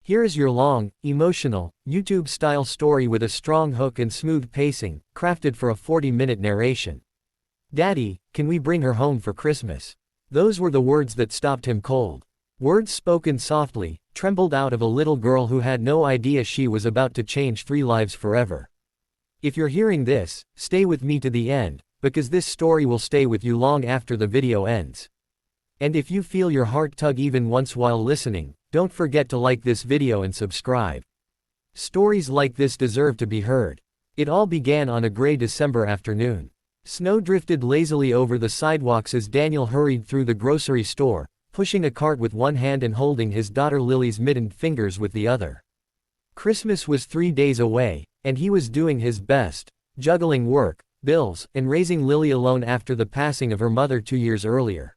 Here is your long, emotional, YouTube-style story with a strong hook and smooth pacing, crafted for a 40-minute narration. Daddy, can we bring her home for Christmas? Those were the words that stopped him cold. Words spoken softly, trembled out of a little girl who had no idea she was about to change 3 lives forever. If you're hearing this, stay with me to the end, because this story will stay with you long after the video ends. And if you feel your heart tug even once while listening, don't forget to like this video and subscribe. Stories like this deserve to be heard. It all began on a gray December afternoon. Snow drifted lazily over the sidewalks as Daniel hurried through the grocery store, pushing a cart with one hand and holding his daughter Lily's mittened fingers with the other. Christmas was 3 days away, and he was doing his best, juggling work, bills, and raising Lily alone after the passing of her mother 2 years earlier.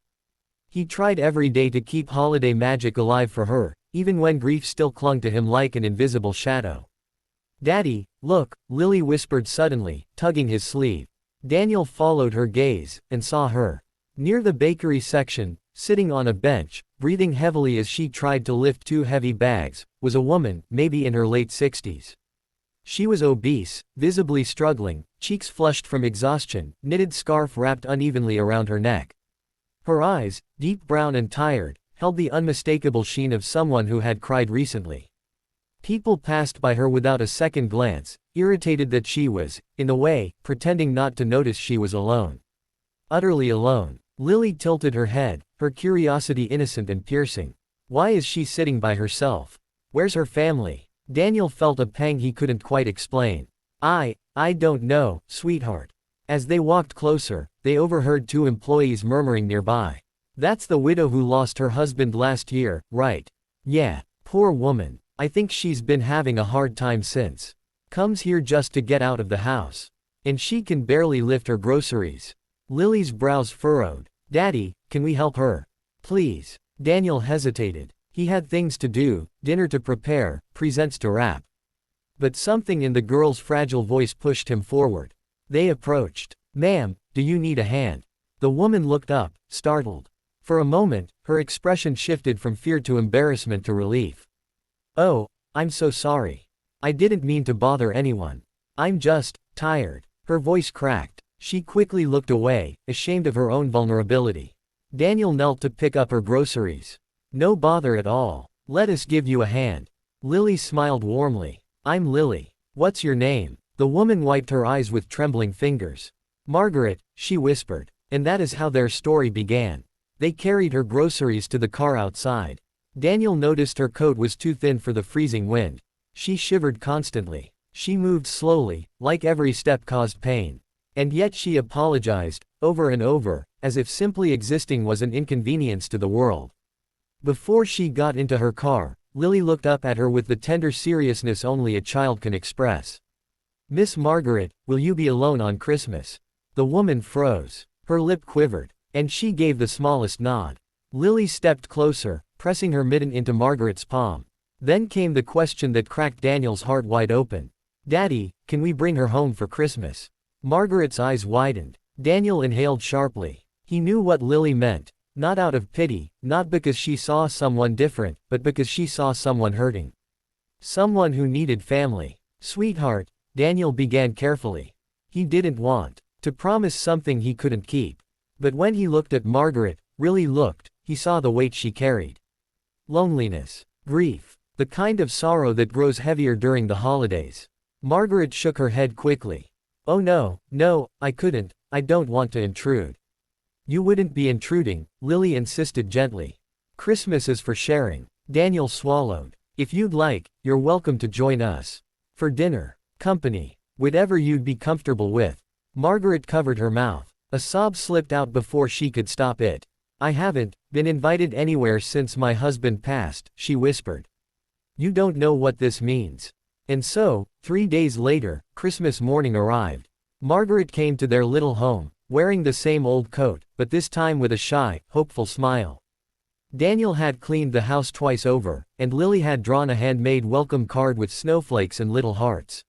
He tried every day to keep holiday magic alive for her, even when grief still clung to him like an invisible shadow. Daddy, look, Lily whispered suddenly, tugging his sleeve. Daniel followed her gaze, and saw her. Near the bakery section, sitting on a bench, breathing heavily as she tried to lift 2 heavy bags, was a woman, maybe in her late 60s. She was obese, visibly struggling, cheeks flushed from exhaustion, knitted scarf wrapped unevenly around her neck. Her eyes, deep brown and tired, held the unmistakable sheen of someone who had cried recently. People passed by her without a second glance, irritated that she was, in a way, pretending not to notice she was alone. Utterly alone. Lily tilted her head, her curiosity innocent and piercing. Why is she sitting by herself? Where's her family? Daniel felt a pang he couldn't quite explain. I don't know, sweetheart. As they walked closer, they overheard 2 employees murmuring nearby. That's the widow who lost her husband last year, right? Yeah, poor woman. I think she's been having a hard time since. Comes here just to get out of the house. And she can barely lift her groceries. Lily's brows furrowed. Daddy, can we help her? Please. Daniel hesitated. He had things to do, dinner to prepare, presents to wrap. But something in the girl's fragile voice pushed him forward. They approached. Ma'am, do you need a hand? The woman looked up, startled. For a moment, her expression shifted from fear to embarrassment to relief. Oh, I'm so sorry. I didn't mean to bother anyone. I'm just tired. Her voice cracked. She quickly looked away, ashamed of her own vulnerability. Daniel knelt to pick up her groceries. No bother at all. Let us give you a hand. Lily smiled warmly. I'm Lily. What's your name? The woman wiped her eyes with trembling fingers. Margaret, she whispered. And that is how their story began. They carried her groceries to the car outside. Daniel noticed her coat was too thin for the freezing wind. She shivered constantly. She moved slowly, like every step caused pain. And yet she apologized, over and over, as if simply existing was an inconvenience to the world. Before she got into her car, Lily looked up at her with the tender seriousness only a child can express. Miss Margaret, will you be alone on Christmas? The woman froze. Her lip quivered. And she gave the smallest nod. Lily stepped closer, pressing her mitten into Margaret's palm. Then came the question that cracked Daniel's heart wide open. Daddy, can we bring her home for Christmas? Margaret's eyes widened. Daniel inhaled sharply. He knew what Lily meant. Not out of pity, not because she saw someone different, but because she saw someone hurting. Someone who needed family. Sweetheart, Daniel began carefully. He didn't want to promise something he couldn't keep. But when he looked at Margaret, really looked, he saw the weight she carried. Loneliness. Grief. The kind of sorrow that grows heavier during the holidays. Margaret shook her head quickly. Oh no, I couldn't, I don't want to intrude. You wouldn't be intruding, Lily insisted gently. Christmas is for sharing. Daniel swallowed. If you'd like, you're welcome to join us. For dinner. Company. Whatever you'd be comfortable with. Margaret covered her mouth. A sob slipped out before she could stop it. I haven't been invited anywhere since my husband passed, she whispered. You don't know what this means. And so, 3 days later, Christmas morning arrived. Margaret came to their little home, wearing the same old coat, but this time with a shy, hopeful smile. Daniel had cleaned the house twice over, and Lily had drawn a handmade welcome card with snowflakes and little hearts.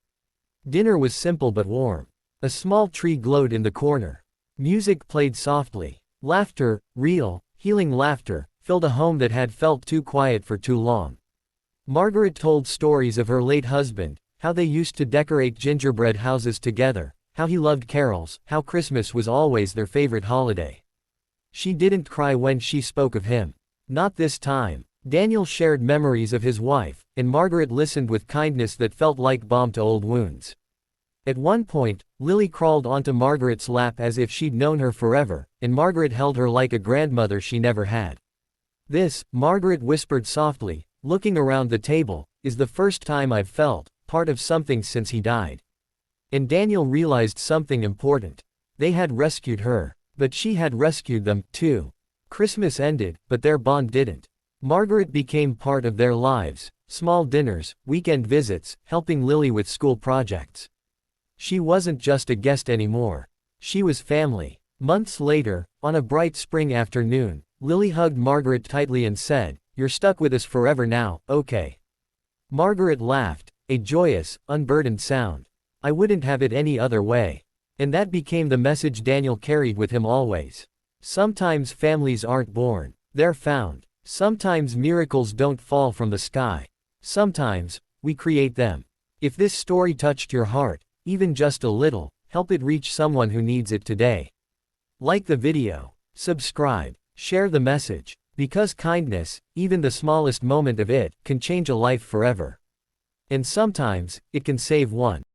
Dinner was simple but warm. A small tree glowed in the corner. Music played softly. Laughter, real, healing laughter, filled a home that had felt too quiet for too long. Margaret told stories of her late husband, how they used to decorate gingerbread houses together, how he loved carols, how Christmas was always their favorite holiday. She didn't cry when she spoke of him. Not this time. Daniel shared memories of his wife, and Margaret listened with kindness that felt like balm to old wounds. At one point, Lily crawled onto Margaret's lap as if she'd known her forever, and Margaret held her like a grandmother she never had. This, Margaret whispered softly, looking around the table, is the first time I've felt part of something since he died. And Daniel realized something important. They had rescued her, but she had rescued them, too. Christmas ended, but their bond didn't. Margaret became part of their lives, small dinners, weekend visits, helping Lily with school projects. She wasn't just a guest anymore. She was family. Months later, on a bright spring afternoon, Lily hugged Margaret tightly and said, "You're stuck with us forever now, okay?" Margaret laughed, a joyous, unburdened sound. "I wouldn't have it any other way." And that became the message Daniel carried with him always. Sometimes families aren't born, they're found. Sometimes miracles don't fall from the sky. Sometimes, we create them. If this story touched your heart, even just a little, help it reach someone who needs it today. Like the video, subscribe, share the message, because kindness, even the smallest moment of it, can change a life forever. And sometimes, it can save one.